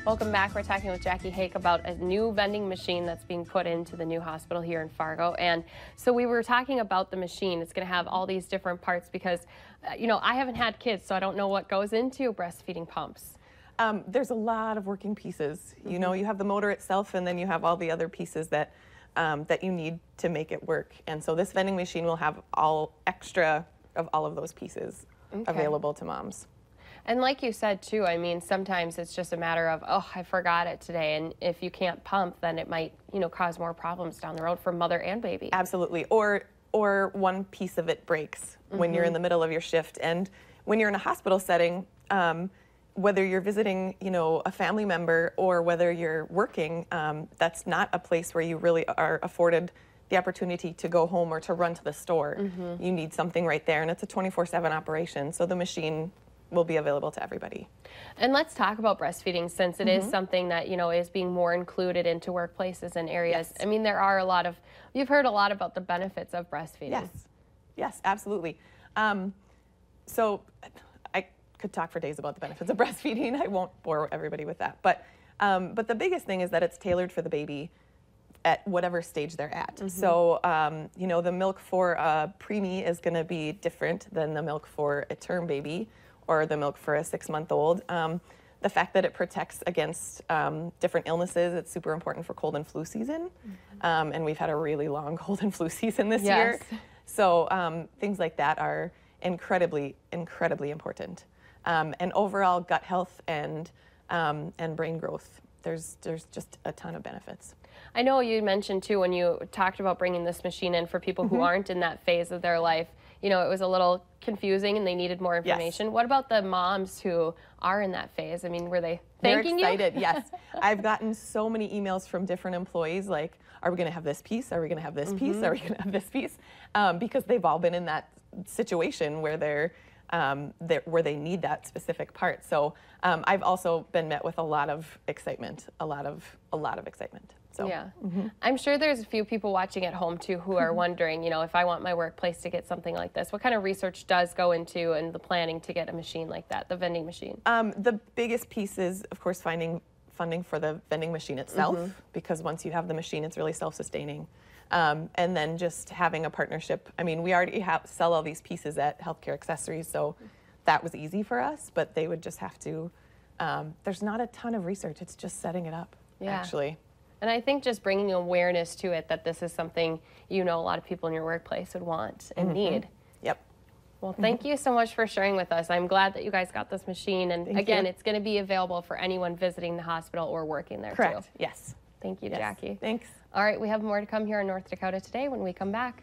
Welcome back. We're talking with Jackie Hake about a new vending machine that's being put into the new hospital here in Fargo. And so we were talking about the machine. It's going to have all these different parts because, I haven't had kids, so I don't know what goes into breastfeeding pumps. There's a lot of working pieces. You know, you have the motor itself, and then you have all the other pieces that that you need to make it work. And so this vending machine will have all extra of all of those pieces available to moms. And like you said, too, I mean, sometimes it's just a matter of, oh, I forgot it today. And if you can't pump, then it might, cause more problems down the road for mother and baby. Absolutely. Or one piece of it breaks when you're in the middle of your shift. And when you're in a hospital setting, whether you're visiting, a family member or whether you're working, that's not a place where you really are afforded the opportunity to go home or to run to the store. You need something right there, and it's a 24/7 operation. So the machine will be available to everybody. And let's talk about breastfeeding, since it is something that, is being more included into workplaces and areas. I mean, there are you've heard a lot about the benefits of breastfeeding. Yes, absolutely. So I could talk for days about the benefits of breastfeeding. I won't bore everybody with that. But the biggest thing is that it's tailored for the baby at whatever stage they're at. So, the milk for a preemie is going to be different than the milk for a term baby or the milk for a 6-month-old. The fact that it protects against different illnesses, it's super important for cold and flu season. And we've had a really long cold and flu season this year. So things like that are incredibly, incredibly important. And overall gut health and brain growth, there's just a ton of benefits. I know you mentioned too, when you talked about bringing this machine in for people who aren't in that phase of their life, it was a little confusing and they needed more information. What about the moms who are in that phase? I mean, were they thanking you? They're excited, yes. I've gotten so many emails from different employees like, are we going to have this piece? Are we going to have this piece? Are we going to have this piece? Because they've all been in that situation where where they need that specific part. So I've also been met with a lot of excitement, a lot of excitement. So, yeah. I'm sure there's a few people watching at home too who are wondering, if I want my workplace to get something like this, what kind of research does go into and the planning to get a machine like that, the vending machine? The biggest piece is, of course, finding funding for the vending machine itself, because once you have the machine, it's really self-sustaining. And then just having a partnership. I mean, we already sell all these pieces at Healthcare Accessories, so that was easy for us, but they would just have to, there's not a ton of research, it's just setting it up, actually. And I think just bringing awareness to it that this is something, a lot of people in your workplace would want and need. Yep. Well, thank you so much for sharing with us. I'm glad that you guys got this machine. And again, it's going to be available for anyone visiting the hospital or working there too. Correct. Yes. Thank you, Jackie. Thanks. All right, we have more to come here in North Dakota Today when we come back.